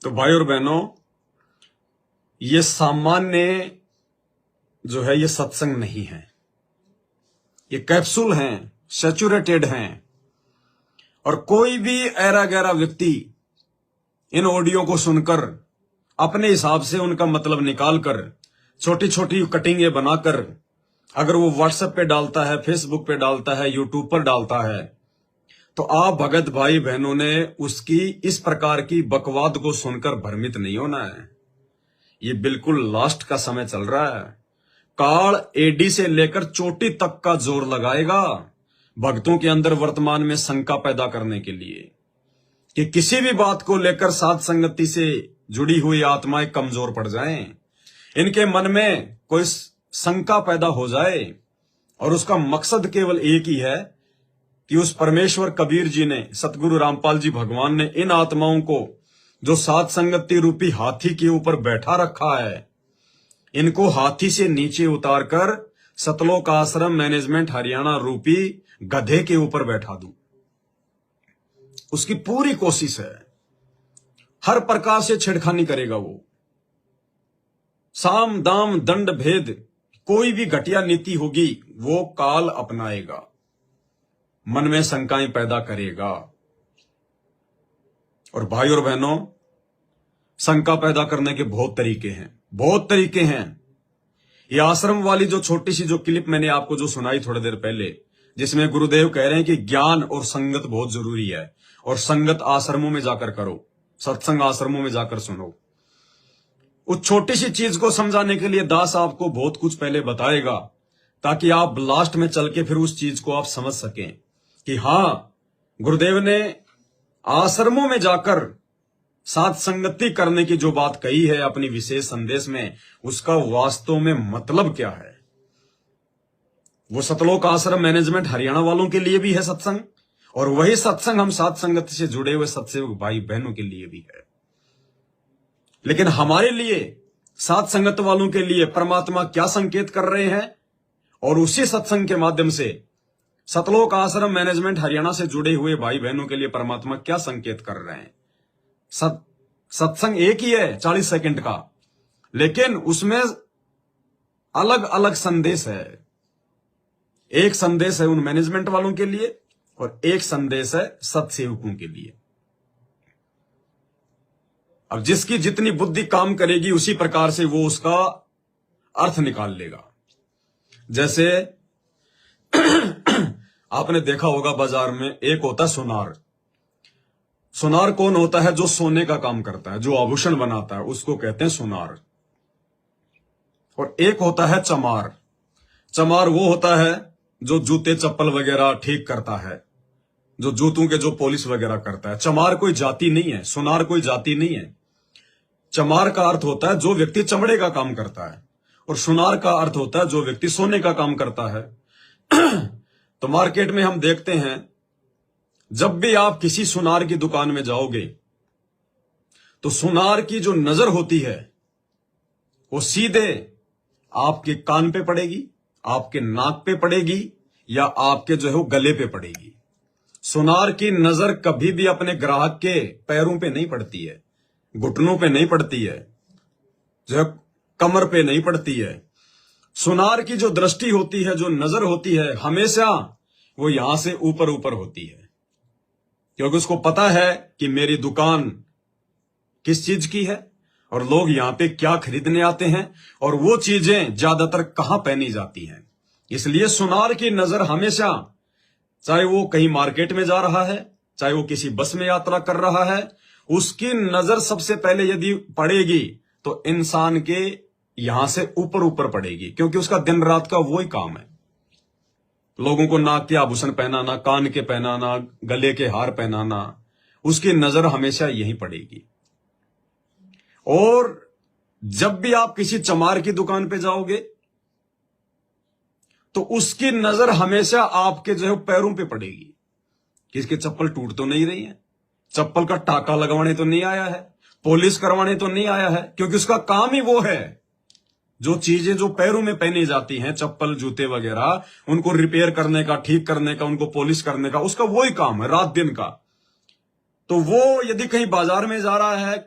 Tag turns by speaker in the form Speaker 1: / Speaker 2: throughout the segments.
Speaker 1: तो भाई और बहनों, ये सामान्य जो है ये सत्संग नहीं है, ये कैप्सूल हैं, सैचुरेटेड हैं। और कोई भी ऐरा गैरा व्यक्ति इन ऑडियो को सुनकर अपने हिसाब से उनका मतलब निकालकर छोटी छोटी कटिंगें बनाकर अगर वो व्हाट्सएप पे डालता है, फेसबुक पे डालता है, यूट्यूब पर डालता है, तो आप भगत भाई बहनों ने उसकी इस प्रकार की बकवाद को सुनकर भ्रमित नहीं होना है। ये बिल्कुल लास्ट का समय चल रहा है। काल एडी से लेकर चोटी तक का जोर लगाएगा भक्तों के अंदर वर्तमान में शंका पैदा करने के लिए कि किसी भी बात को लेकर साध संगति से जुड़ी हुई आत्माएं कमजोर पड़ जाएं, इनके मन में कोई शंका पैदा हो जाए। और उसका मकसद केवल एक ही है कि उस परमेश्वर कबीर जी ने, सतगुरु रामपाल जी भगवान ने इन आत्माओं को जो साध संगति रूपी हाथी के ऊपर बैठा रखा है, इनको हाथी से नीचे उतारकर सतलोक आश्रम मैनेजमेंट हरियाणा रूपी गधे के ऊपर बैठा दूं। उसकी पूरी कोशिश है, हर प्रकार से छेड़खानी करेगा वो। साम दाम दंड भेद कोई भी घटिया नीति होगी वो काल अपनाएगा, मन में शंकाएं पैदा करेगा। और भाई और बहनों, शंका पैदा करने के बहुत तरीके हैं, बहुत तरीके हैं। ये आश्रम वाली जो छोटी सी जो क्लिप मैंने आपको जो सुनाई थोड़ी देर पहले, जिसमें गुरुदेव कह रहे हैं कि ज्ञान और संगत बहुत जरूरी है और संगत आश्रमों में जाकर करो, सत्संग आश्रमों में जाकर सुनो। उस छोटी सी चीज को समझाने के लिए दास आपको बहुत कुछ पहले बताएगा, ताकि आप लास्ट में चल के फिर उस चीज को आप समझ सकें कि हां, गुरुदेव ने आश्रमों में जाकर साथ संगति करने की जो बात कही है अपनी विशेष संदेश में, उसका वास्तव में मतलब क्या है। वो सतलोक आश्रम मैनेजमेंट हरियाणा वालों के लिए भी है सत्संग, और वही सत्संग हम साथ संगति से जुड़े हुए सत्सेवक भाई बहनों के लिए भी है। लेकिन हमारे लिए, साथ संगत वालों के लिए परमात्मा क्या संकेत कर रहे हैं, और उसी सत्संग के माध्यम से सतलोक आश्रम मैनेजमेंट हरियाणा से जुड़े हुए भाई बहनों के लिए परमात्मा क्या संकेत कर रहे हैं। सत्संग एक ही है 40 सेकंड का, लेकिन उसमें अलग अलग संदेश है। एक संदेश है उन मैनेजमेंट वालों के लिए और एक संदेश है सत्सेवकों के लिए। अब जिसकी जितनी बुद्धि काम करेगी उसी प्रकार से वो उसका अर्थ निकाल लेगा। जैसे आपने देखा होगा बाजार में एक होता है सुनार। सुनार कौन होता है? जो सोने का काम करता है, जो आभूषण बनाता है, उसको कहते हैं सुनार। और एक होता है चमार। चमार वो होता है जो जूते चप्पल वगैरह ठीक करता है, जो जूतों के जो पॉलिश वगैरह करता है। चमार कोई जाति नहीं है, सुनार कोई जाति नहीं है। चमार का अर्थ होता है जो व्यक्ति चमड़े का काम करता है, और सुनार का अर्थ होता है जो व्यक्ति सोने का काम करता है। तो मार्केट में हम देखते हैं, जब भी आप किसी सुनार की दुकान में जाओगे तो सुनार की जो नजर होती है वो सीधे आपके कान पे पड़ेगी, आपके नाक पे पड़ेगी, या आपके जो है वो गले पे पड़ेगी। सुनार की नजर कभी भी अपने ग्राहक के पैरों पे नहीं पड़ती है, घुटनों पे नहीं पड़ती है, जो है कमर पे नहीं पड़ती है। सुनार की जो दृष्टि होती है, जो नजर होती है, हमेशा वो यहां से ऊपर ऊपर होती है, क्योंकि उसको पता है कि मेरी दुकान किस चीज की है और लोग यहां पे क्या खरीदने आते हैं और वो चीजें ज्यादातर कहां पहनी जाती हैं। इसलिए सुनार की नजर हमेशा, चाहे वो कहीं मार्केट में जा रहा है, चाहे वो किसी बस में यात्रा कर रहा है, उसकी नजर सबसे पहले यदि पड़ेगी तो इंसान के यहां से ऊपर ऊपर पड़ेगी, क्योंकि उसका दिन रात का वही काम है। लोगों को नाक के आभूषण पहनाना, कान के पहनाना, गले के हार पहनाना, उसकी नजर हमेशा यहीं पड़ेगी। और जब भी आप किसी चमार की दुकान पे जाओगे तो उसकी नजर हमेशा आपके जो है पैरों पे पड़ेगी कि इसकी चप्पल टूट तो नहीं रही है, चप्पल का टाका लगवाने तो नहीं आया है, पॉलिश करवाने तो नहीं आया है, क्योंकि उसका काम ही वो है। जो चीजें जो पैरों में पहनी जाती हैं, चप्पल जूते वगैरह, उनको रिपेयर करने का, ठीक करने का, उनको पॉलिश करने का, उसका वही काम है रात दिन का। तो वो यदि कहीं बाजार में जा रहा है,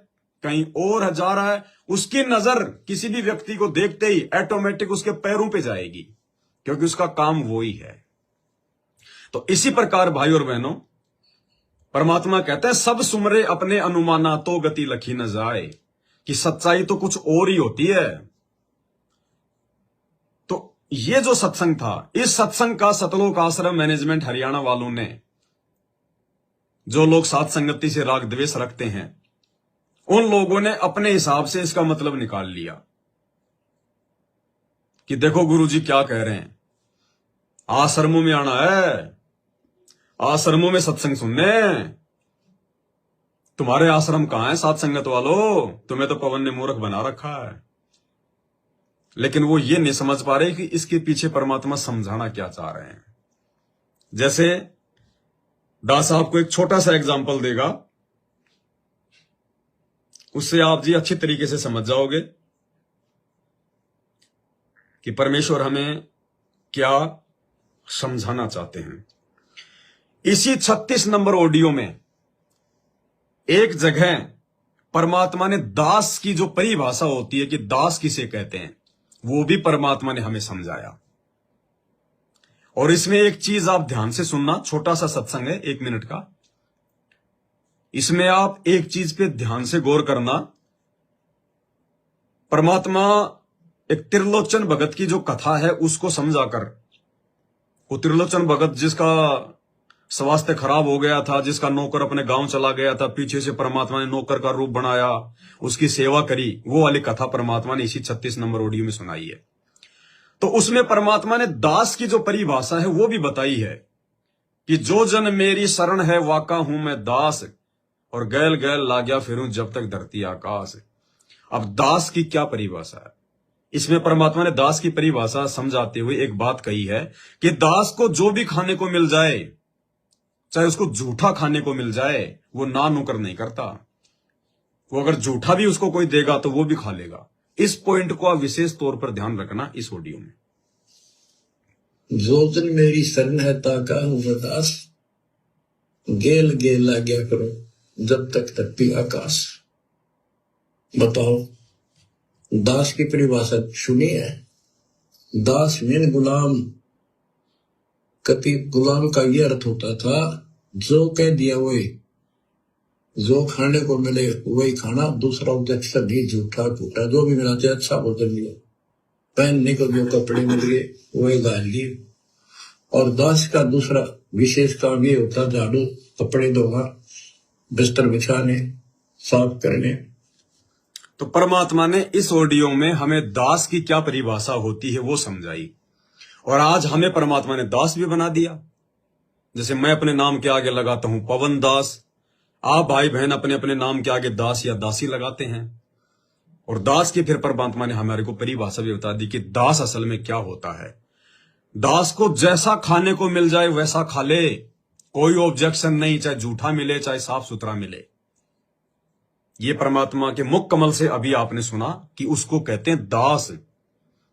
Speaker 1: कहीं और जा रहा है, उसकी नजर किसी भी व्यक्ति को देखते ही ऑटोमेटिक उसके पैरों पे जाएगी, क्योंकि उसका काम वो ही है। तो इसी प्रकार भाई और बहनों, परमात्मा कहता है सब सुमरे अपने अनुमाना तो गति लखी न जाए, कि सच्चाई तो कुछ और ही होती है। तो ये जो सत्संग था, इस सत्संग का सतलोक आश्रम मैनेजमेंट हरियाणा वालों ने, जो लोग साथ संगति से राग द्वेष रखते हैं, उन लोगों ने अपने हिसाब से इसका मतलब निकाल लिया कि देखो गुरुजी क्या कह रहे हैं, आश्रमों में आना है, आश्रमों में सत्संग सुनने। तुम्हारे आश्रम कहां है साथ संगत वालों, तुम्हें तो पवन ने मूर्ख बना रखा है। लेकिन वो ये नहीं समझ पा रहे कि इसके पीछे परमात्मा समझाना क्या चाह रहे हैं। जैसे दास आपको एक छोटा सा एग्जांपल देगा, उससे आप जी अच्छी तरीके से समझ जाओगे कि परमेश्वर हमें क्या समझाना चाहते हैं। इसी 36 नंबर ऑडियो में एक जगह परमात्मा ने दास की जो परिभाषा होती है कि दास किसे कहते हैं, वो भी परमात्मा ने हमें समझाया। और इसमें एक चीज आप ध्यान से सुनना, छोटा सा सत्संग है 1 मिनट का, इसमें आप एक चीज पे ध्यान से गौर करना। परमात्मा एक त्रिलोचन भगत की जो कथा है उसको समझाकर, वो त्रिलोचन भगत जिसका स्वास्थ्य खराब हो गया था, जिसका नौकर अपने गांव चला गया था, पीछे से परमात्मा ने नौकर का रूप बनाया, उसकी सेवा करी, वो वाली कथा परमात्मा ने इसी 36 नंबर ऑडियो में सुनाई है। तो उसमें परमात्मा ने दास की जो परिभाषा है वो भी बताई है कि जो जन मेरी शरण है वाका हूं मैं दास, और गैल गैल लाग्या फिरूं जब तक धरती आकाश। अब दास की क्या परिभाषा है, इसमें परमात्मा ने दास की परिभाषा समझाते हुए एक बात कही है कि दास को जो भी खाने को मिल जाए, चाहे उसको झूठा खाने को मिल जाए, वो ना नुकर नहीं करता। वो अगर झूठा भी उसको कोई देगा तो वो भी खा लेगा। इस पॉइंट को आप विशेष तौर पर ध्यान रखना इस ऑडियो में।
Speaker 2: जो जन मेरी शरण है ताका हूं मैं दास, गेल गेल लाग्या करो जब तक धरती आकाश। बताओ, दास की परिभाषा सुनी है? दास मीन गुलाम। कभी गुलाम का यह अर्थ होता था जो कह दिया वही, जो खाने को मिले वही खाना, दूसरा ऑब्जेक्शन नहीं, झूठा फूटा जो भी मिला, चाहे अच्छा भोजन मिले, पहनने को जो कपड़े मिल गए वही डाल लिए। और दास का दूसरा विशेष काम ये होता, झाड़ू कपड़े धोना, बिस्तर बिछाने, साफ करने।
Speaker 1: तो परमात्मा ने इस ऑडियो में हमें दास की क्या परिभाषा होती है वो समझाई, और आज हमें परमात्मा ने दास भी बना दिया। जैसे मैं अपने नाम के आगे लगाता हूं पवन दास, आप भाई बहन अपने अपने नाम के आगे दास या दासी लगाते हैं। और दास की फिर परमात्मा ने हमारे को परिभाषा भी बता दी कि दास असल में क्या होता है। दास को जैसा खाने को मिल जाए वैसा खा ले, कोई ऑब्जेक्शन नहीं, चाहे झूठा मिले चाहे साफ सुथरा मिले। ये परमात्मा के मुख कमल से अभी आपने सुना कि उसको कहते हैं दास।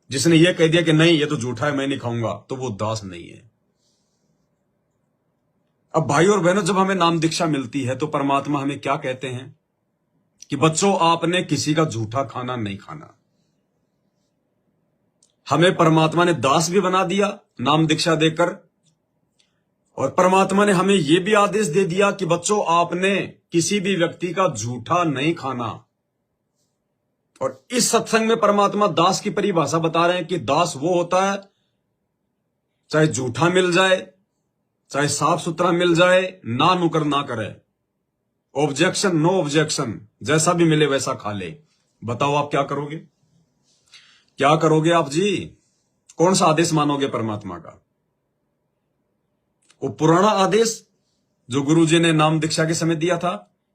Speaker 1: जिसने ये कह दिया कि नहीं ये तो झूठा है मैं नहीं खाऊंगा, तो वो दास नहीं है। अब भाई और बहनों, जब हमें नाम दीक्षा मिलती है तो परमात्मा हमें क्या कहते हैं कि बच्चों आपने किसी का झूठा खाना नहीं खाना। हमें परमात्मा ने दास भी बना दिया नाम दीक्षा देकर, और परमात्मा ने हमें यह भी आदेश दे दिया कि बच्चों आपने किसी भी व्यक्ति का झूठा नहीं खाना। और इस सत्संग में परमात्मा दास की परिभाषा बता रहे हैं कि दास वो होता है चाहे झूठा मिल जाए चाहे साफ सुथरा मिल जाए, ना नुकर ना करे, ऑब्जेक्शन नो ऑब्जेक्शन, जैसा भी मिले वैसा खा ले। बताओ आप क्या करोगे, क्या करोगे आप जी? कौन सा आदेश मानोगे परमात्मा का? वो पुराना आदेश जो गुरुजी ने नाम दीक्षा के समय दिया था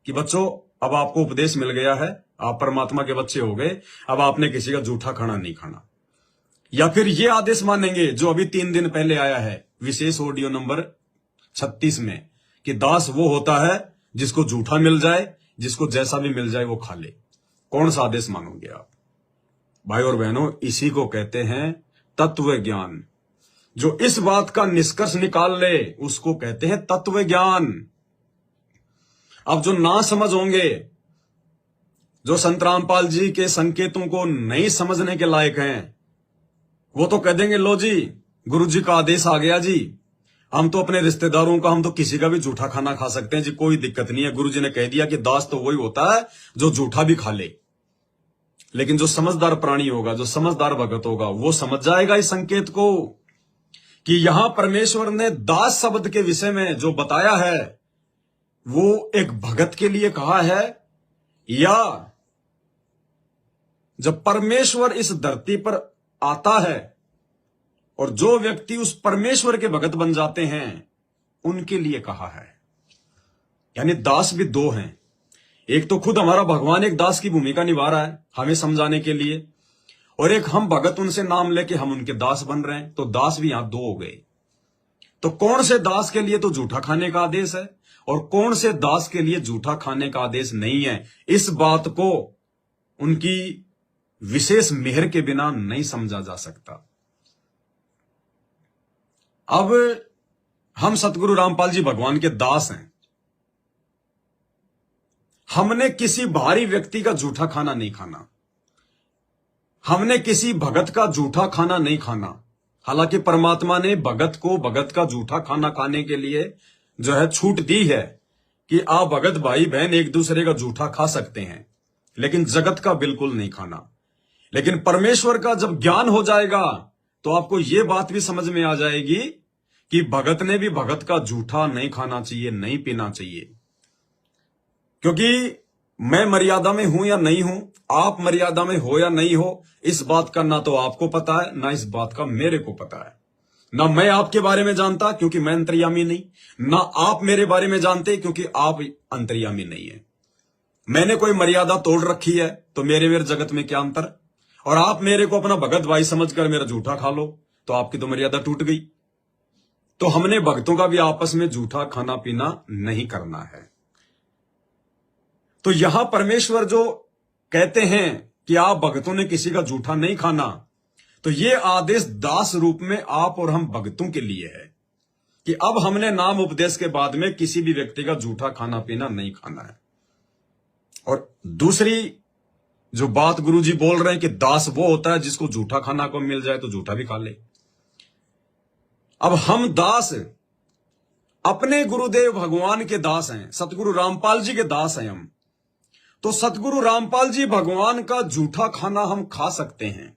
Speaker 1: कि बच्चों अब आपको उपदेश मिल गया है, आप परमात्मा के बच्चे हो गए, अब आपने किसी का झूठा खाना नहीं खाना। या फिर ये आदेश मानेंगे जो अभी 3 दिन पहले आया है विशेष ऑडियो नंबर 36 में कि दास वो होता है जिसको झूठा मिल जाए, जिसको जैसा भी मिल जाए वो खा ले। कौन सा आदेश मानोगे आप? भाई और बहनों, इसी को कहते हैं तत्व ज्ञान। जो इस बात का निष्कर्ष निकाल ले उसको कहते हैं तत्व ज्ञान। अब जो ना समझ होंगे, जो संत रामपाल जी के संकेतों को नहीं समझने के लायक हैं, वो तो कह देंगे लो जी गुरु जी का आदेश आ गया जी, हम तो अपने रिश्तेदारों का, हम तो किसी का भी जूठा खाना खा सकते हैं जी, कोई दिक्कत नहीं है। गुरु जी ने कह दिया कि दास तो वही होता है जो जूठा भी खा ले। लेकिन जो समझदार प्राणी होगा, जो समझदार भगत होगा, वो समझ जाएगा इस संकेत को कि यहां परमेश्वर ने दास शब्द के विषय में जो बताया है वो एक भगत के लिए कहा है, या जब परमेश्वर इस धरती पर आता है और जो व्यक्ति उस परमेश्वर के भगत बन जाते हैं उनके लिए कहा है। यानी दास भी दो हैं, एक तो खुद हमारा भगवान एक दास की भूमिका निभा रहा है हमें समझाने के लिए, और एक हम भगत उनसे नाम लेके हम उनके दास बन रहे हैं। तो दास भी यहां दो हो गए। तो कौन से दास के लिए तो जूठा खाने का आदेश है और कौन से दास के लिए जूठा खाने का आदेश नहीं है, इस बात को उनकी विशेष मेहर के बिना नहीं समझा जा सकता। अब हम सतगुरु रामपाल जी भगवान के दास हैं, हमने किसी बाहरी व्यक्ति का जूठा खाना नहीं खाना, हमने किसी भगत का जूठा खाना नहीं खाना। हालांकि परमात्मा ने भगत को भगत का जूठा खाना खाने के लिए जो है छूट दी है कि आप भगत भाई बहन एक दूसरे का जूठा खा सकते हैं, लेकिन जगत का बिल्कुल नहीं खाना। लेकिन परमेश्वर का जब ज्ञान हो जाएगा तो आपको यह बात भी समझ में आ जाएगी कि भगत ने भी भगत का जूठा नहीं खाना चाहिए, नहीं पीना चाहिए। क्योंकि मैं मर्यादा में हूं या नहीं हूं, आप मर्यादा में हो या नहीं हो, इस बात का ना तो आपको पता है ना इस बात का मेरे को पता है। ना मैं आपके बारे में जानता क्योंकि मैं अंतर्यामी नहीं, ना आप मेरे बारे में जानते क्योंकि आप अंतर्यामी नहीं है। मैंने कोई मर्यादा तोड़ रखी है तो मेरे जगत में क्या अंतर, और आप मेरे को अपना भगत भाई समझकर मेरा जूठा खा लो तो आपकी तो मर्यादा टूट गई। तो हमने भक्तों का भी आपस में जूठा खाना पीना नहीं करना है। तो यहां परमेश्वर जो कहते हैं कि आप भक्तों ने किसी का जूठा नहीं खाना, तो यह आदेश दास रूप में आप और हम भक्तों के लिए है कि अब हमने नाम उपदेश के बाद में किसी भी व्यक्ति का जूठा खाना पीना नहीं खाना है। और दूसरी जो बात गुरु जी बोल रहे हैं कि दास वो होता है जिसको जूठा खाना को मिल जाए तो जूठा भी खा ले। अब हम दास अपने गुरुदेव भगवान के दास हैं, सतगुरु रामपाल जी के दास हैं हम। तो सतगुरु रामपाल जी भगवान का जूठा खाना हम खा सकते हैं,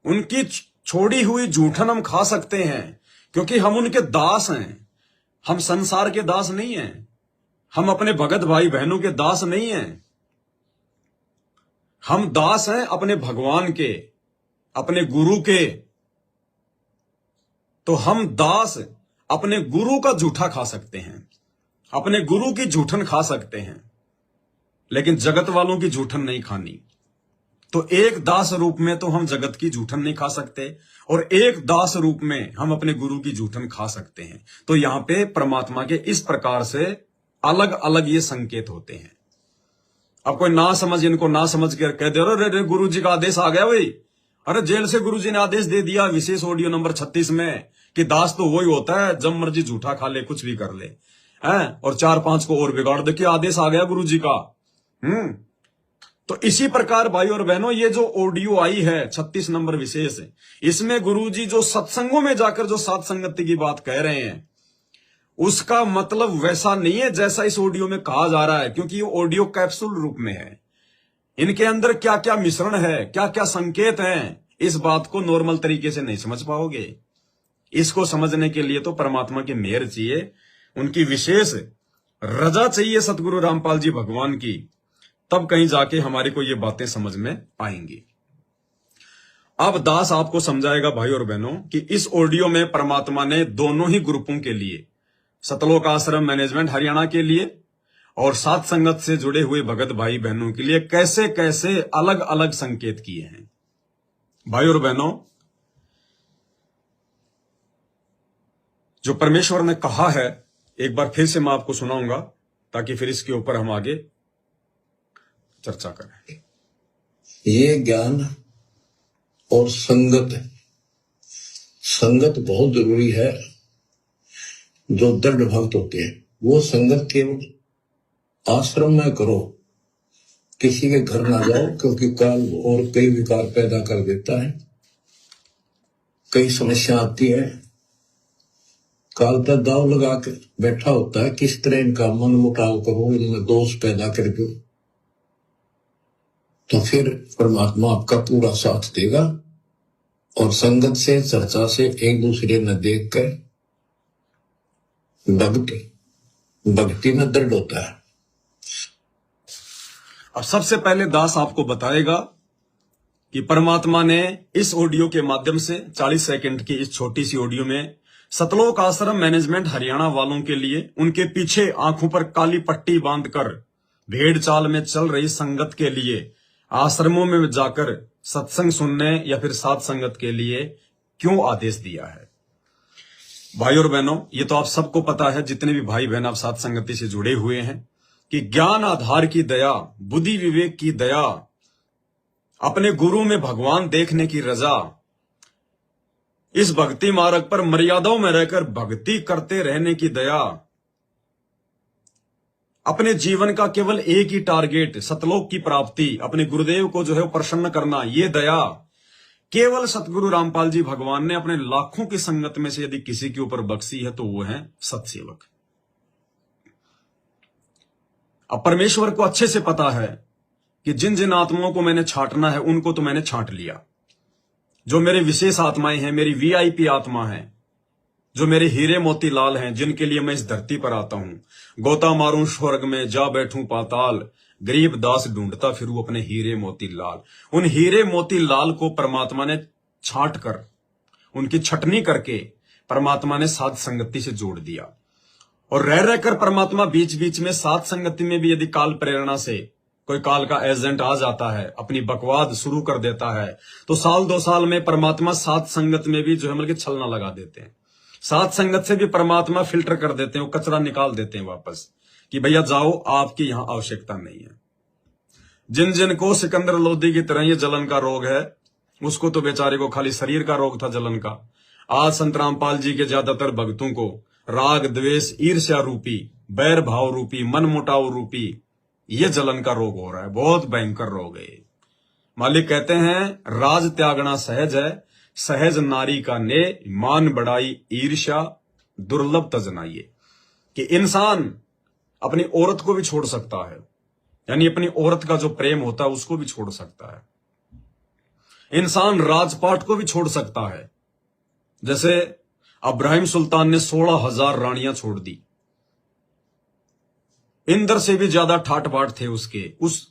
Speaker 1: उनकी छोड़ी हुई जूठन हम खा सकते हैं क्योंकि हम उनके दास हैं। हम संसार के दास नहीं हैं, हम अपने भगत भाई बहनों के दास नहीं हैं। हम दास हैं अपने भगवान के, अपने गुरु के। तो हम दास अपने गुरु का जूठा खा सकते हैं, अपने गुरु की जूठन खा सकते हैं, लेकिन जगत वालों की जूठन नहीं खानी। तो एक दास रूप में तो हम जगत की जूठन नहीं खा सकते और एक दास रूप में हम अपने गुरु की जूठन खा सकते हैं। तो यहां पे परमात्मा के इस प्रकार से अलग अलग ये संकेत होते हैं। अब कोई ना समझ, इनको ना समझ कर कह दे अरे गुरु जी का आदेश आ गया भाई, अरे जेल से गुरु जी ने आदेश दे दिया विशेष ऑडियो नंबर 36 में कि दास तो वही होता है जब मर्जी जूठा खा ले, कुछ भी कर ले हैं, और 4-5 को और बिगाड़ दे कि आदेश आ गया गुरु जी का। तो इसी प्रकार भाई और बहनों ये जो ऑडियो आई है 36 नंबर विशेष, इसमें गुरु जी जो सत्संगों में जाकर जो सात संगति की बात कह रहे हैं उसका मतलब वैसा नहीं है जैसा इस ऑडियो में कहा जा रहा है, क्योंकि ये ऑडियो कैप्सूल रूप में है। इनके अंदर क्या क्या मिश्रण है, क्या क्या संकेत हैं, इस बात को नॉर्मल तरीके से नहीं समझ पाओगे। इसको समझने के लिए तो परमात्मा की मेहर चाहिए, उनकी विशेष रजा चाहिए सतगुरु रामपाल जी भगवान की, तब कहीं जाके हमारे को ये बातें समझ में आएंगी। अब दास आपको समझाएगा भाई और बहनों कि इस ऑडियो में परमात्मा ने दोनों ही ग्रुपों के लिए, सतलोक आश्रम मैनेजमेंट हरियाणा के लिए और सात संगत से जुड़े हुए भगत भाई बहनों के लिए कैसे कैसे अलग अलग संकेत किए हैं। भाई और बहनों, जो परमेश्वर ने कहा है एक बार फिर से मैं आपको सुनाऊंगा ताकि फिर इसके ऊपर हम आगे चर्चा करें।
Speaker 2: ये ज्ञान और संगत, संगत बहुत जरूरी है। जो दृढ़ भक्त होते हैं वो संगत केवल आश्रम में करो, किसी के घर ना जाओ, क्योंकि काल और कई विकार पैदा कर देता है, कई समस्या आती है। काल पर दाव लगा के बैठा होता है, किस तरह इनका मन मुटाव करो, इनमें दोष पैदा करके, तो फिर परमात्मा आपका पूरा साथ देगा। और संगत से, चर्चा से, एक दूसरे न देख कर भक्ति में दृढ़ होता है।
Speaker 1: अब सबसे पहले दास आपको बताएगा कि परमात्मा ने इस ऑडियो के माध्यम से 40 सेकंड की इस छोटी सी ऑडियो में सतलोक आश्रम मैनेजमेंट हरियाणा वालों के लिए, उनके पीछे आंखों पर काली पट्टी बांधकर भेड़ चाल में चल रही संगत के लिए, आश्रमों में जाकर सत्संग सुनने या फिर साध संगत के लिए क्यों आदेश दिया है। भाई और बहनों, ये तो आप सबको पता है, जितने भी भाई बहन आप साध संगति से जुड़े हुए हैं, कि ज्ञान आधार की दया, बुद्धि विवेक की दया, अपने गुरु में भगवान देखने की रजा, इस भक्ति मार्ग पर मर्यादाओं में रहकर भक्ति करते रहने की दया, अपने जीवन का केवल एक ही टारगेट सतलोक की प्राप्ति, अपने गुरुदेव को जो है प्रसन्न करना, ये दया केवल सतगुरु रामपाल जी भगवान ने अपने लाखों की संगत में से यदि किसी के ऊपर बख्शी है तो वो है सतसेवक। अब परमेश्वर को अच्छे से पता है कि जिन जिन आत्माओं को मैंने छांटना है उनको तो मैंने छांट लिया। जो मेरे विशेष आत्माएं हैं, मेरी वीआईपी आत्मा है, जो मेरे हीरे मोती लाल हैं, जिनके लिए मैं इस धरती पर आता हूं, गोता मारूं स्वर्ग में, जा बैठूं पाताल, गरीब दास ढूंढता फिरूं अपने हीरे मोती लाल। उन हीरे मोती लाल को परमात्मा ने छांट कर, उनकी छटनी करके परमात्मा ने साध संगति से जोड़ दिया। और रह रहकर परमात्मा बीच बीच में साध संगति में भी यदि काल प्रेरणा से कोई काल का एजेंट आ जाता है, अपनी बकवाद शुरू कर देता है, तो साल 2 साल में परमात्मा साध संगत में भी जो है मतलब छलना लगा देते हैं। साध संगत से भी परमात्मा फिल्टर कर देते हैं, वो कचरा निकाल देते हैं वापस कि भैया जाओ, आपकी यहां आवश्यकता नहीं है। जिन जिन को सिकंदर लोधी की तरह ये जलन का रोग है, उसको तो बेचारे को खाली शरीर का रोग था जलन का। आज संत रामपाल जी के ज्यादातर भक्तों को राग द्वेष ईर्ष्या रूपी, बैर भाव रूपी, मन मुटाव रूपी ये जलन का रोग हो रहा है। बहुत भयंकर रोग है। मालिक कहते हैं राज त्यागना सहज है, सहज नारी का ने, मान बढ़ाई ईर्ष्या दुर्लभ तजनाइए। कि इंसान अपनी औरत को भी छोड़ सकता है, यानी अपनी औरत का जो प्रेम होता है उसको भी छोड़ सकता है। इंसान राजपाट को भी छोड़ सकता है। जैसे अब्राहिम सुल्तान ने 16,000 रानियां छोड़ दी। इंद्र से भी ज्यादा ठाट बाट थे उसके, उस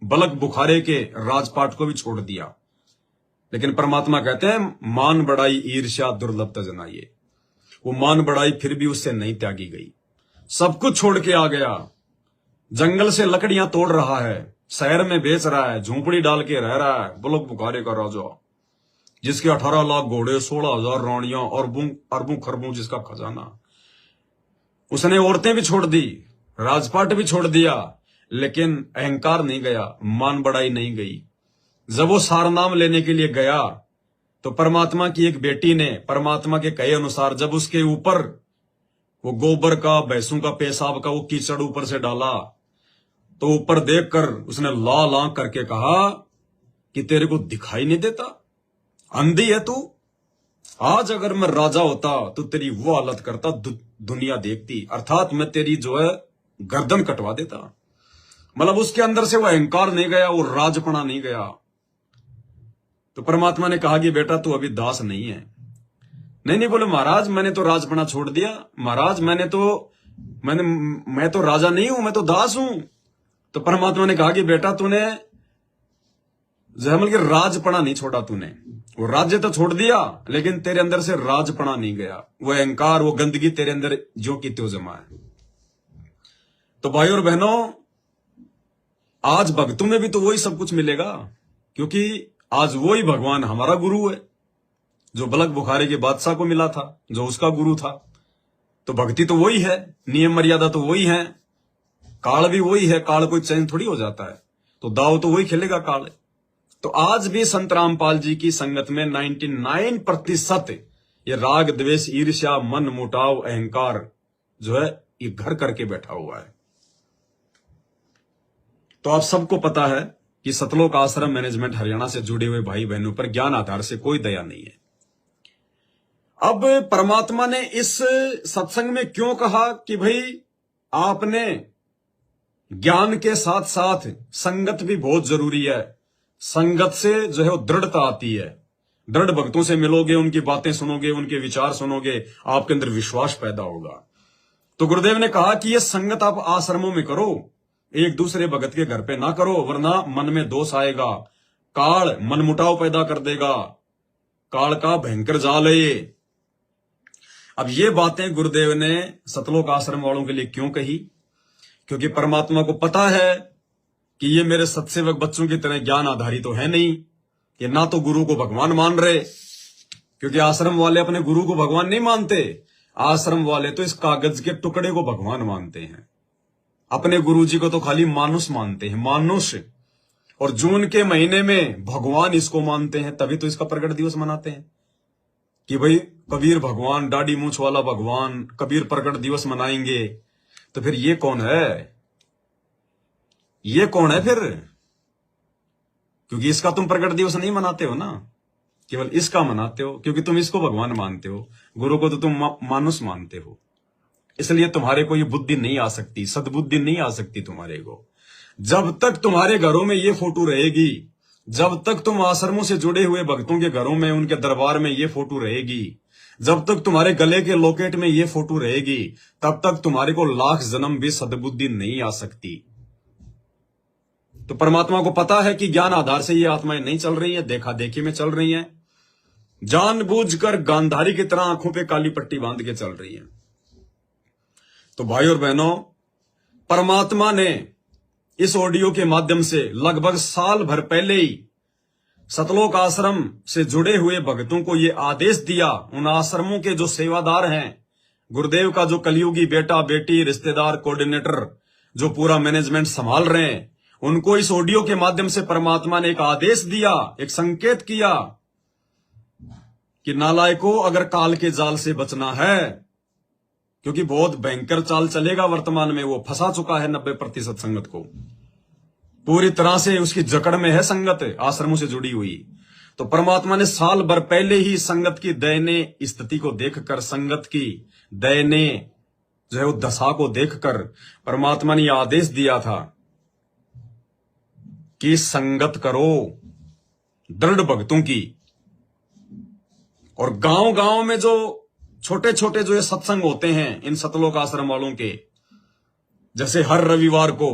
Speaker 1: बलक बुखारे के राजपाट को भी छोड़ दिया। लेकिन परमात्मा कहते हैं मान बढ़ाई ईर्ष्या दुर्लभ तजनाइए। वो मान बढ़ाई फिर भी उससे नहीं त्यागी गई, सब कुछ छोड़ के आ गया। जंगल से लकड़ियां तोड़ रहा है, शहर में बेच रहा है, झोंपड़ी डाल के रह रहा है, बलक बुखारे का राजा, जिसके 18 लाख घोड़े, 16,000 रानियां और अरबों खरबों जिसका खजाना। उसने औरतें भी छोड़ दी, राजपाट भी छोड़ दिया, लेकिन अहंकार नहीं गया, मान बढ़ाई नहीं गई। जब वो सार नाम लेने के लिए गया तो परमात्मा की एक बेटी ने परमात्मा के कहे अनुसार जब उसके ऊपर वो गोबर का, भैंसों का पेशाब का वो कीचड़ ऊपर से डाला, तो ऊपर देखकर उसने लाल आंख करके कहा कि तेरे को दिखाई नहीं देता, अंधी है तू। आज अगर मैं राजा होता तो तेरी वो हालत करता, दुनिया देखती, अर्थात मैं तेरी जो है गर्दन कटवा देता। मतलब उसके अंदर से वो अहंकार नहीं गया, वो राजपना नहीं गया। तो परमात्मा ने कहा कि बेटा तू अभी दास नहीं है। नहीं बोले महाराज मैंने तो राजपना छोड़ दिया, महाराज मैं तो राजा नहीं हूं, मैं तो दास हूं। तो परमात्मा ने कहा कि बेटा तूने जहमल के राजपना नहीं छोड़ा, तूने वो राज्य तो छोड़ दिया लेकिन तेरे अंदर से राजपना नहीं गया, वो अहंकार, वो गंदगी तेरे अंदर जो की त्यों जमा है। तो भाई और बहनों, आज भक्तों में भी तो वही सब कुछ मिलेगा, क्योंकि आज वही भगवान हमारा गुरु है, जो बलक बुखारे के बादशाह को मिला था, जो उसका गुरु था। तो भक्ति तो वही है, नियम मर्यादा तो वही है, काल भी वही है, काल कोई चेंज थोड़ी हो जाता है, तो दाव तो वही खेलेगा काल। तो आज भी संत रामपाल जी की संगत में 99% ये राग द्वेष ईर्ष्या मन मुटाव अहंकार जो है ये घर करके बैठा हुआ है। तो आप सबको पता है कि सतलोक आश्रम मैनेजमेंट हरियाणा से जुड़े हुए भाई बहनों पर ज्ञान आधार से कोई दया नहीं है। अब परमात्मा ने इस सत्संग में क्यों कहा कि भाई आपने ज्ञान के साथ साथ संगत भी बहुत जरूरी है। संगत से जो है वो दृढ़ता आती है। दृढ़ भक्तों से मिलोगे, उनकी बातें सुनोगे, उनके विचार सुनोगे, आपके अंदर विश्वास पैदा होगा। तो गुरुदेव ने कहा कि ये संगत आप आश्रमों में करो, एक दूसरे भगत के घर पे ना करो, वरना मन में दोष आएगा। काल मनमुटाव पैदा कर देगा, काल का भयंकर जाल है ये। अब ये बातें गुरुदेव ने सतलोक आश्रम वालों के लिए क्यों कही? क्योंकि परमात्मा को पता है कि ये मेरे सत्सेवक बच्चों की तरह ज्ञान आधारी तो है नहीं, ये ना तो गुरु को भगवान मान रहे, क्योंकि आश्रम वाले अपने गुरु को भगवान नहीं मानते। आश्रम वाले तो इस कागज के टुकड़े को भगवान मानते हैं, अपने गुरुजी को तो खाली मानुष मानते हैं, मानुष। और जून के महीने में भगवान इसको मानते हैं, तभी तो इसका प्रकट दिवस मनाते हैं कि भाई कबीर भगवान, दाढ़ी मूंछ वाला भगवान, कबीर प्रकट दिवस मनाएंगे। तो फिर ये कौन है? ये कौन है फिर? क्योंकि इसका तुम प्रकट दिवस नहीं मनाते हो ना, केवल इसका मनाते हो, क्योंकि तुम इसको भगवान मानते हो, गुरु को तो तुम मानुष मानते हो। इसलिए तुम्हारे को ये बुद्धि नहीं आ सकती, सद्बुद्धि नहीं आ सकती तुम्हारे को। जब तक तुम्हारे घरों में ये फोटो रहेगी, जब तक तुम आश्रमों से जुड़े हुए भक्तों के घरों में, उनके दरबार में ये फोटो रहेगी, जब तक तुम्हारे गले के लॉकेट में ये फोटो रहेगी, तब तक तुम्हारे को लाख जन्म भी सद्बुद्धि नहीं आ सकती। तो परमात्मा को पता है कि ज्ञान आधार से ये आत्माएं नहीं चल रही है, देखा देखी में चल रही हैं, जानबूझकर गांधारी की तरह आंखों पे काली पट्टी बांध के चल रही हैं। तो भाई और बहनों, परमात्मा ने इस ऑडियो के माध्यम से लगभग साल भर पहले ही सतलोक आश्रम से जुड़े हुए भक्तों को यह आदेश दिया, उन आश्रमों के जो सेवादार हैं, गुरुदेव का जो कलयुगी बेटा बेटी, रिश्तेदार, कोऑर्डिनेटर जो पूरा मैनेजमेंट संभाल रहे हैं, उनको इस ऑडियो के माध्यम से परमात्मा ने एक आदेश दिया, एक संकेत किया कि नालायकों, अगर काल के जाल से बचना है, क्योंकि बहुत भयंकर चाल चलेगा वर्तमान में, वो फंसा चुका है 90% संगत को, पूरी तरह से उसकी जकड़ में है संगत आश्रमों से जुड़ी हुई। तो परमात्मा ने साल भर पहले ही संगत की दयनीय स्थिति को देखकर, संगत की दयनीय जो है वो दशा को देखकर परमात्मा ने आदेश दिया था कि संगत करो दृढ़ भक्तों की। और गांव गांव में जो छोटे छोटे जो ये सत्संग होते हैं इन सतलोक आश्रम वालों के, जैसे हर रविवार को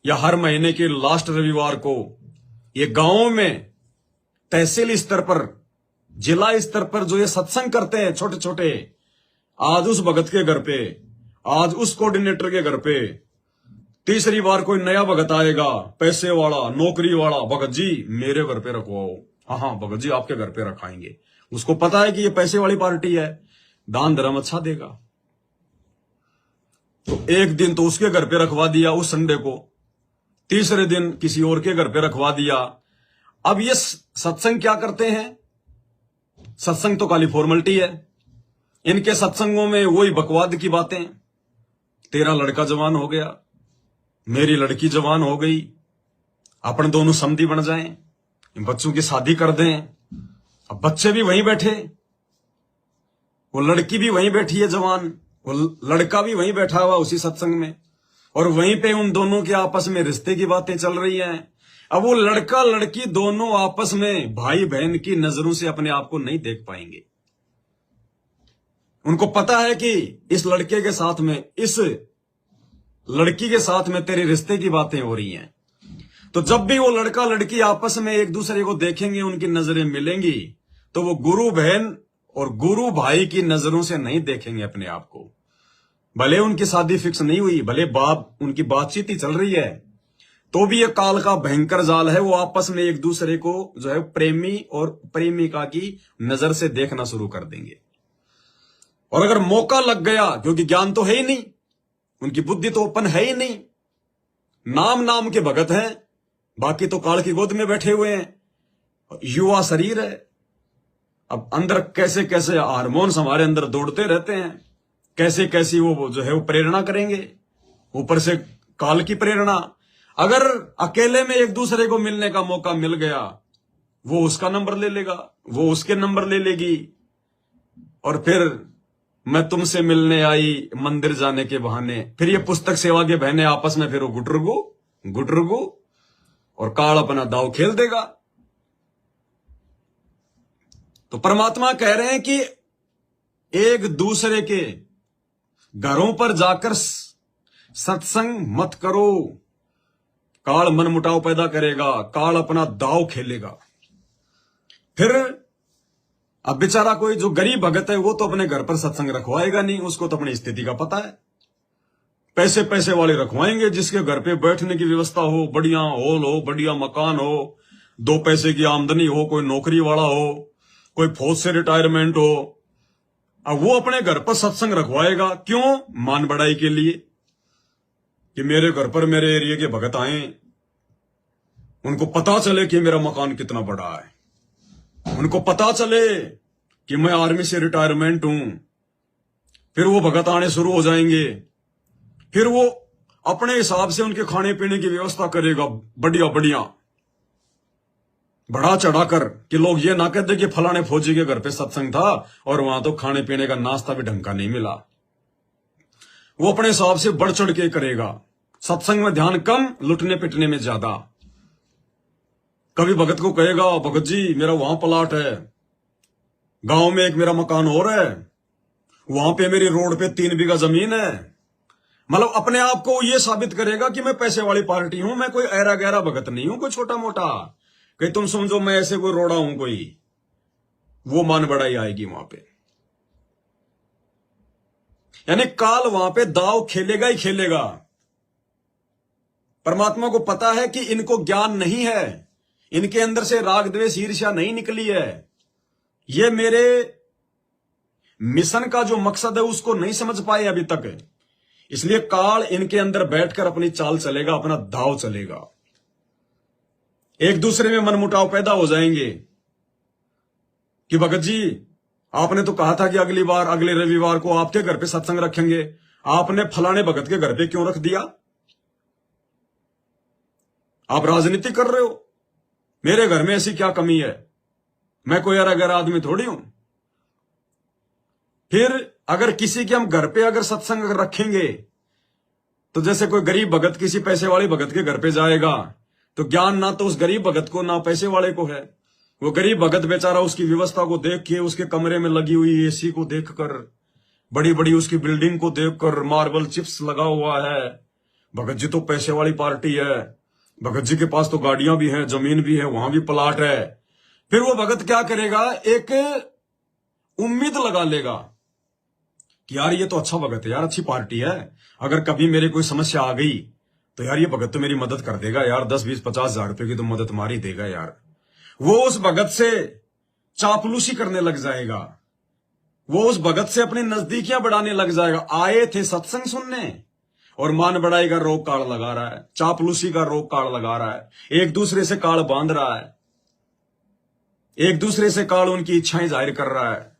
Speaker 1: या हर महीने के लास्ट रविवार को ये गांवों में तहसील स्तर पर, जिला स्तर पर जो ये सत्संग करते हैं छोटे छोटे, आज उस भगत के घर पे, आज उस कोऑर्डिनेटर के घर पे, तीसरी बार कोई नया भगत आएगा, पैसे वाला, नौकरी वाला, भगत जी मेरे घर पे रखवाओ। हाँ भगत जी आपके घर पे रखाएंगे। उसको पता है कि ये पैसे वाली पार्टी है, दान धर्म अच्छा देगा। तो एक दिन तो उसके घर पे रखवा दिया उस संडे को, तीसरे दिन किसी और के घर पे रखवा दिया। अब ये सत्संग क्या करते हैं? सत्संग तो खाली फॉर्मेलिटी है। इनके सत्संगों में वही बकवाद की बातें, तेरा लड़का जवान हो गया, मेरी लड़की जवान हो गई, अपन दोनों समधी बन जाएं, बच्चों की शादी कर दें। अब बच्चे भी वहीं बैठे, वो लड़की भी वहीं बैठी है जवान, वो लड़का भी वहीं बैठा हुआ उसी सत्संग में, और वहीं पे उन दोनों के आपस में रिश्ते की बातें चल रही हैं। अब वो लड़का लड़की दोनों आपस में भाई बहन की नजरों से अपने आप को नहीं देख पाएंगे। उनको पता है कि इस लड़के के साथ में, इस लड़की के साथ में तेरे रिश्ते की बातें हो रही हैं। तो जब भी वो लड़का लड़की आपस में एक दूसरे को देखेंगे, उनकी नजरें मिलेंगी, तो वो गुरु बहन और गुरु भाई की नजरों से नहीं देखेंगे अपने आप को। भले उनकी शादी फिक्स नहीं हुई, भले उनकी बातचीत ही चल रही है, तो भी ये काल का भयंकर जाल है। वो आपस में एक दूसरे को जो है प्रेमी और प्रेमिका की नजर से देखना शुरू कर देंगे। और अगर मौका लग गया, क्योंकि ज्ञान तो है ही नहीं, उनकी बुद्धि तो ओपन है ही नहीं, नाम के भगत हैं, बाकी तो काल की गोद में बैठे हुए हैं, युवा शरीर है। अब अंदर कैसे कैसे हार्मोन्स हमारे अंदर दौड़ते रहते हैं, कैसे कैसी वो जो है वो प्रेरणा करेंगे, ऊपर से काल की प्रेरणा। अगर अकेले में एक दूसरे को मिलने का मौका मिल गया, वो उसका नंबर ले लेगा, वो उसके नंबर ले लेगी, और फिर मैं तुमसे मिलने आई मंदिर जाने के बहाने, फिर ये पुस्तक सेवा के बहने आपस में फिर वो गुटरगु और काल अपना दाव खेल देगा। तो परमात्मा कह रहे हैं कि एक दूसरे के घरों पर जाकर सत्संग मत करो, काल मन मुटाव पैदा करेगा, काल अपना दाव खेलेगा। फिर अब बेचारा कोई जो गरीब भगत है वो तो अपने घर पर सत्संग रखवाएगा नहीं, उसको तो अपनी स्थिति का पता है। पैसे वाले रखवाएंगे जिसके घर पे बैठने की व्यवस्था हो, बढ़िया हॉल हो, बढ़िया मकान हो, 2 पैसे की आमदनी हो, कोई नौकरी वाला हो, कोई फौज से रिटायरमेंट हो। अब वो अपने घर पर सत्संग रखवाएगा, क्यों? मान बढ़ाई के लिए, कि मेरे घर पर मेरे एरिया के भगत आए, उनको पता चले कि मेरा मकान कितना बड़ा है, उनको पता चले कि मैं आर्मी से रिटायरमेंट हूं। फिर वो भगत आने शुरू हो जाएंगे, फिर वो अपने हिसाब से उनके खाने पीने की व्यवस्था करेगा, बढ़िया बढ़ा चढ़ाकर, कि लोग ये ना कहते कि फलाने फौजी के घर पे सत्संग था और वहां तो खाने पीने का नाश्ता भी ढंग का नहीं मिला। वो अपने हिसाब से बढ़ चढ़ के करेगा, सत्संग में ध्यान कम, लुटने पिटने में ज्यादा। कभी भगत को कहेगा, भगत जी मेरा वहां प्लाट है, गांव में एक मेरा मकान और है, वहां पे मेरी रोड पे 3 बीघा जमीन है। मतलब अपने आप को ये साबित करेगा कि मैं पैसे वाली पार्टी हूं, मैं कोई ऐरा गहरा भगत नहीं हूं, कोई छोटा मोटा, कहीं तुम समझो मैं ऐसे कोई रोड़ा हूं कोई। वो मान बढ़ाई आएगी वहां पे, यानी काल वहां पे दाव खेलेगा ही खेलेगा। परमात्मा को पता है कि इनको ज्ञान नहीं है, इनके अंदर से राग द्वेष ईर्ष्या नहीं निकली है, ये मेरे मिशन का जो मकसद है उसको नहीं समझ पाए अभी तक। इसलिए काल इनके अंदर बैठकर अपनी चाल चलेगा, अपना दाव चलेगा। एक दूसरे में मनमुटाव पैदा हो जाएंगे कि भगत जी आपने तो कहा था कि अगली बार अगले रविवार को आपके घर पे सत्संग रखेंगे, आपने फलाने भगत के घर पे क्यों रख दिया? आप राजनीति कर रहे हो, मेरे घर में ऐसी क्या कमी है, मैं कोई अगर आदमी थोड़ी हूं। फिर अगर किसी के हम घर पे अगर सत्संग रखेंगे, तो जैसे कोई गरीब भगत किसी पैसे वाले भगत के घर पे जाएगा, तो ज्ञान ना तो उस गरीब भगत को ना पैसे वाले को है। वो गरीब भगत बेचारा उसकी व्यवस्था को देख के, उसके कमरे में लगी हुई एसी को देखकर, बड़ी बड़ी उसकी बिल्डिंग को देखकर, मार्बल चिप्स लगा हुआ है, भगत जी तो पैसे वाली पार्टी है, भगत जी के पास तो गाड़ियां भी हैं, जमीन भी है, वहां भी प्लाट है। फिर वो भगत क्या करेगा, एक उम्मीद लगा लेगा कि यार ये तो अच्छा भगत है, यार अच्छी पार्टी है, अगर कभी मेरे कोई समस्या आ गई तो यार ये भगत तो मेरी मदद कर देगा यार, 10, 20, 50 हजार रुपए की तो मदद मारी देगा यार। वो उस भगत से चापलूसी करने लग जाएगा, वो उस भगत से अपनी नजदीकियां बढ़ाने लग जाएगा। आए थे सत्संग सुनने और मान बढ़ाई का रोग काल लगा रहा है, चापलूसी का रोग काल लगा रहा है, एक दूसरे से काल बांध रहा है, एक दूसरे से काल उनकी इच्छाएं जाहिर कर रहा है।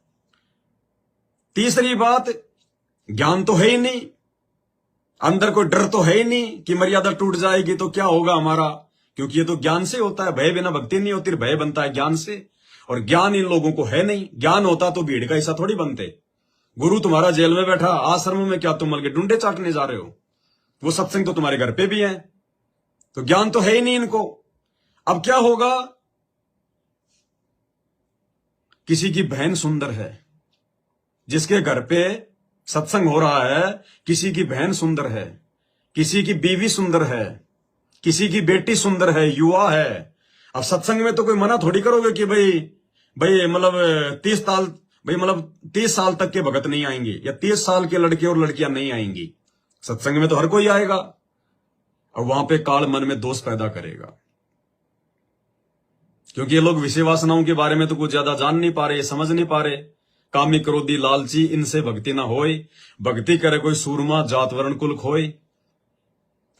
Speaker 1: तीसरी बात, ज्ञान तो है ही नहीं, अंदर कोई डर तो है ही नहीं कि मर्यादा टूट जाएगी तो क्या होगा हमारा, क्योंकि ये तो ज्ञान से होता है। भय बिना भक्ति नहीं होती, भय बनता है ज्ञान से, और ज्ञान इन लोगों को है नहीं। ज्ञान होता तो भीड़ का हिस्सा थोड़ी बनते। गुरु तुम्हारा जेल में बैठा, आश्रम में क्या तुम मल के डुंडे चाटने जा रहे हो? वो सत्संग तो तुम्हारे घर पे भी है, तो ज्ञान तो है ही नहीं इनको। अब क्या होगा, किसी की बहन सुंदर है, जिसके घर पे सत्संग हो रहा है, किसी की बहन सुंदर है, किसी की बीवी सुंदर है, किसी की बेटी सुंदर है, युवा है। अब सत्संग में तो कोई मना थोड़ी करोगे कि भाई मतलब 30 साल तक के भगत नहीं आएंगे, या 30 साल के लड़के और लड़कियां नहीं आएंगी। सत्संग में तो हर कोई आएगा, और वहां पे काल मन में दोष पैदा करेगा, क्योंकि ये लोग विषय वासनाओं के बारे में तो कुछ ज्यादा जान नहीं पा रहे, समझ नहीं पा रहे। कामी क्रोधी लालची, इनसे भक्ति ना होए, भक्ति करे कोई सूरमा, जात वर्ण कुल खोए।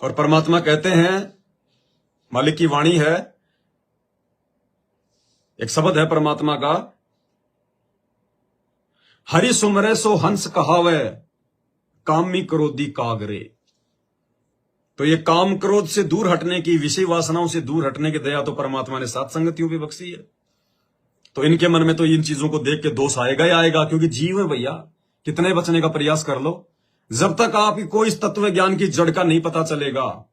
Speaker 1: और परमात्मा कहते हैं, मालिक की वाणी है, एक शब्द है परमात्मा का, हरि सुमरे सो हंस कहावे, कामी क्रोधी कागरे। तो ये काम क्रोध से दूर हटने की, विषय वासनाओं से दूर हटने की दया तो परमात्मा ने सात संगतियों भी बख्शी है। तो इनके मन में तो इन चीजों को देख के दोष आएगा ही आएगा, क्योंकि जीव है भैया, कितने बचने का प्रयास कर लो, जब तक आपको इस तत्व ज्ञान की जड़ का नहीं पता चलेगा,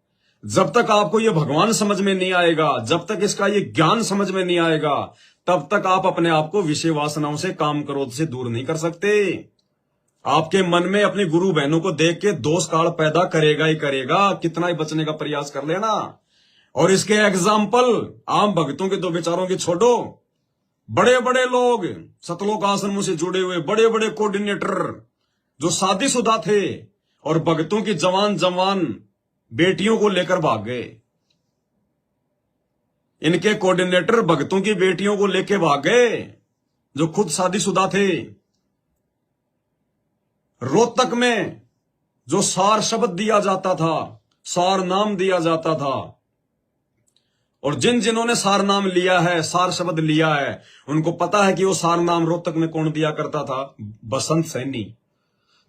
Speaker 1: जब तक आपको ये भगवान समझ में नहीं आएगा, जब तक इसका ये ज्ञान समझ में नहीं आएगा, तब तक आप अपने आप को विषय वासनाओं से, काम क्रोध से दूर नहीं कर सकते। आपके मन में अपनी गुरु बहनों को देख के दोष काल पैदा करेगा ही करेगा, कितना ही बचने का प्रयास कर लेना। और इसके एग्जाम्पल आम भक्तों के दो विचारों की छोड़ो, बड़े बड़े लोग सतलोक आश्रमों से जुड़े हुए बड़े बड़े कोऑर्डिनेटर जो शादीशुदा थे और भक्तों की जवान जवान बेटियों को लेकर भाग गए। इनके कोऑर्डिनेटर भक्तों की बेटियों को लेकर भाग गए जो खुद शादीशुदा थे। रोहतक में जो सार शब्द दिया जाता था, सार नाम दिया जाता था, और जिन्होंने सार नाम लिया है, सार शब्द लिया है, उनको पता है कि वो सार नाम रोहतक में कौन दिया करता था? बसंत सैनी।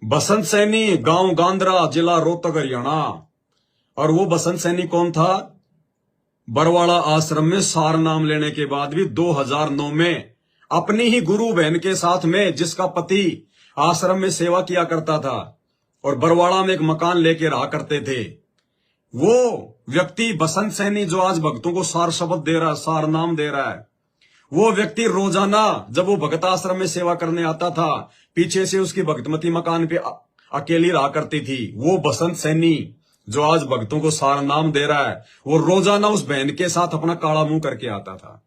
Speaker 1: बसंत सैनी, गांव गांधरा, जिला रोहतक, हरियाणा। और वो बसंत सैनी कौन था? बरवाड़ा आश्रम में सार नाम लेने के बाद भी 2009 में अपनी ही गुरु बहन के साथ में, जिसका पति आश्रम में सेवा किया करता था और बरवाड़ा में एक मकान लेके रहा करते थे, वो व्यक्ति बसंत सैनी जो आज भक्तों को सार शब्द दे रहा है, सार नाम दे रहा है, वो व्यक्ति रोजाना जब वो भगत आश्रम में सेवा करने आता था, पीछे से उसकी भक्तमती मकान पे अकेली रहा करती थी। वो बसंत सैनी जो आज भक्तों को सार नाम दे रहा है, वो रोजाना उस बहन के साथ अपना काला मुंह करके आता था।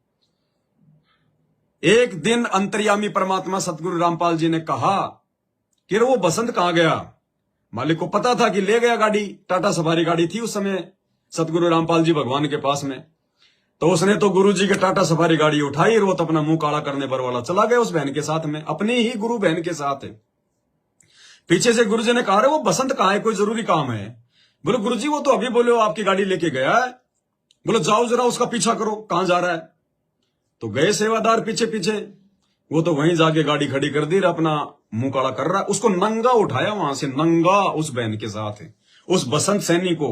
Speaker 1: एक दिन अंतर्यामी परमात्मा सतगुरु रामपाल जी ने कहा कि वो बसंत कहां गया? मालिक को पता था कि ले गया गाड़ी, टाटा सफारी गाड़ी थी उस समय सतगुरु रामपाल जी भगवान के पास में। तो उसने तो गुरु जी के टाटा सफारी गाड़ी उठाई, रोत अपना मुंह काला करने बरवाला चला गया उस बहन के साथ में, अपनी ही गुरु बहन के साथ। पीछे से गुरु जी ने कहा, वो बसंत कहां है, कोई जरूरी काम है? बोलो गुरु जी वो तो अभी बोले आपकी गाड़ी लेके गया है। बोलो जाओ जरा उसका पीछा करो, कहां जा रहा है? तो गए सेवादार पीछे पीछे, वो तो वहीं जाके गाड़ी खड़ी कर दी, अपना मुंह काला कर रहा है। उसको नंगा उठाया वहां से, नंगा, उस बहन के साथ, उस बसंत सैनी को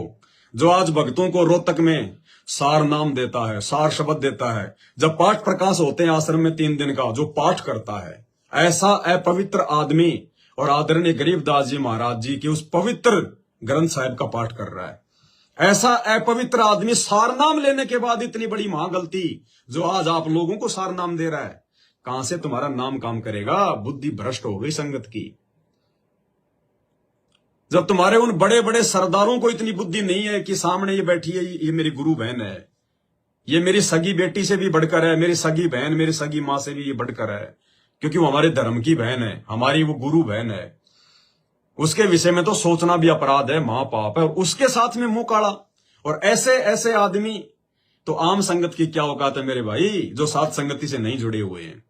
Speaker 1: जो आज भक्तों को रोहतक में सार नाम देता है, सार शब्द देता है। जब पाठ प्रकाश होते हैं आश्रम में 3 दिन का, जो पाठ करता है, ऐसा अपवित्र आदमी, और आदरणीय गरीबदास जी महाराज जी के उस पवित्र ग्रंथ साहिब का पाठ कर रहा है, ऐसा अपवित्र आदमी सार नाम लेने के बाद इतनी बड़ी महागलती जो आज आप लोगों को सार नाम दे रहा है, कहां से तुम्हारा नाम काम करेगा? बुद्धि भ्रष्ट हो गई संगत की। जब तुम्हारे उन बड़े बड़े सरदारों को इतनी बुद्धि नहीं है कि सामने ये बैठी है, ये मेरी गुरु बहन है, ये मेरी सगी बेटी से भी बढ़कर है, मेरी सगी बहन, मेरी सगी मां से भी ये बढ़कर है, क्योंकि वो हमारे धर्म की बहन है, हमारी वो गुरु बहन है, उसके विषय में तो सोचना भी अपराध है, महापाप है, और उसके साथ में मुंह काला। और ऐसे ऐसे आदमी तो आम संगत की क्या औकात है मेरे भाई, जो सात संगति से नहीं जुड़े हुए हैं।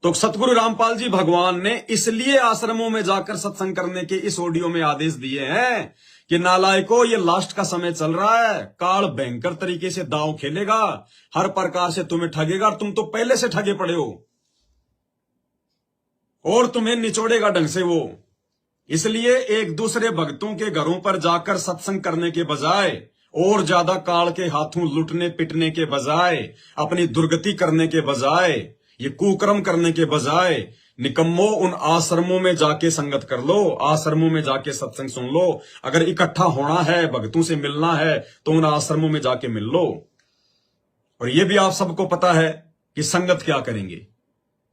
Speaker 1: तो सतगुरु रामपाल जी भगवान ने इसलिए आश्रमों में जाकर सत्संग करने के इस ऑडियो में आदेश दिए हैं कि नालायकों, ये लास्ट का समय चल रहा है, काल भयंकर तरीके से दांव खेलेगा, हर प्रकार से तुम्हें ठगेगा, और तुम तो पहले से ठगे पड़े हो, और तुम्हें निचोड़ेगा ढंग से वो। इसलिए एक दूसरे भक्तों के घरों पर जाकर सत्संग करने के बजाय, और ज्यादा काल के हाथों लुटने पिटने के बजाय, अपनी दुर्गति करने के बजाय, ये कुकर्म करने के बजाय, निकम्मो उन आश्रमों में जाके संगत कर लो, आश्रमों में जाके सत्संग सुन लो। अगर इकट्ठा होना है, भक्तों से मिलना है, तो उन आश्रमों में जाके मिल लो। और ये भी आप सबको पता है कि संगत क्या करेंगे,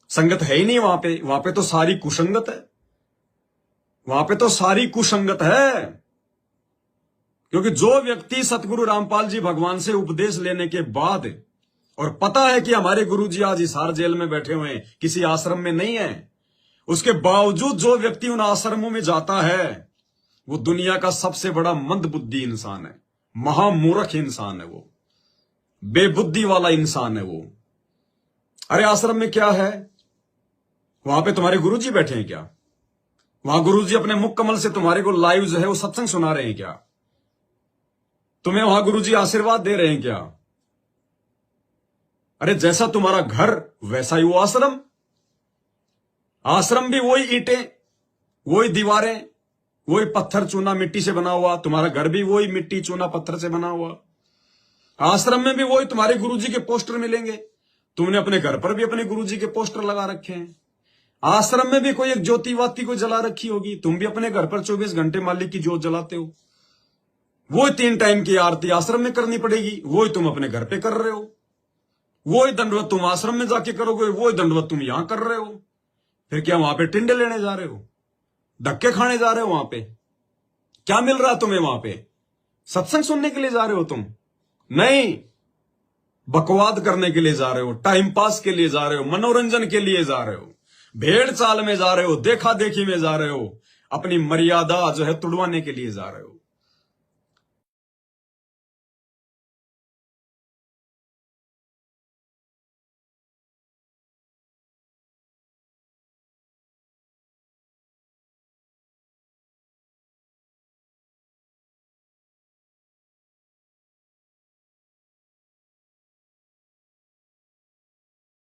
Speaker 1: संगत है ही नहीं वहां पे तो सारी कुसंगत है, वहां पे तो सारी कुसंगत है। क्योंकि जो व्यक्ति सतगुरु रामपाल जी भगवान से उपदेश लेने के बाद, और पता है कि हमारे गुरुजी आज हिसार जेल में बैठे हुए हैं, किसी आश्रम में नहीं है, उसके बावजूद जो व्यक्ति उन आश्रमों में जाता है, वो दुनिया का सबसे बड़ा मंदबुद्धि इंसान है, महामूर्ख इंसान है, वो बेबुद्धि वाला इंसान है वो। अरे आश्रम में क्या है, वहां पे तुम्हारे गुरुजी बैठे हैं क्या? वहां गुरुजी अपने मुख कमल से तुम्हारे को लाइव जो है वो सत्संग सुना रहे हैं क्या? तुम्हें वहां गुरुजी आशीर्वाद दे रहे हैं क्या? अरे जैसा तुम्हारा घर वैसा ही वो आश्रम, आश्रम भी वही ईंटें, वही दीवारें, वही पत्थर चूना मिट्टी से बना हुआ, तुम्हारा घर भी वही मिट्टी चूना पत्थर से बना हुआ, आश्रम में भी वही तुम्हारे गुरुजी के पोस्टर मिलेंगे। तुमने अपने घर पर भी अपने गुरुजी के पोस्टर लगा रखे हैं, आश्रम में भी कोई एक ज्योति वाती को जला रखी होगी, तुम भी अपने घर पर 24 घंटे मालिक की जोत जलाते हो। वही 3 टाइम की आरती आश्रम में करनी पड़ेगी, वही तुम अपने घर पे कर रहे हो। वही दंडवत तुम आश्रम में जाके करोगे, वही दंडवत तुम यहां कर रहे हो। फिर क्या वहां पे टिंडे लेने जा रहे हो, धक्के खाने जा रहे हो? वहां पे क्या मिल रहा तुम्हें? वहां पे सत्संग सुनने के लिए जा रहे हो तुम? नहीं, बकवाद करने के लिए जा रहे हो, टाइम पास के लिए जा रहे हो, मनोरंजन के लिए जा रहे हो, भेड़ चाल में जा रहे हो, देखा देखी में जा रहे हो, अपनी मर्यादा जो है तुड़वाने के लिए जा रहे हो।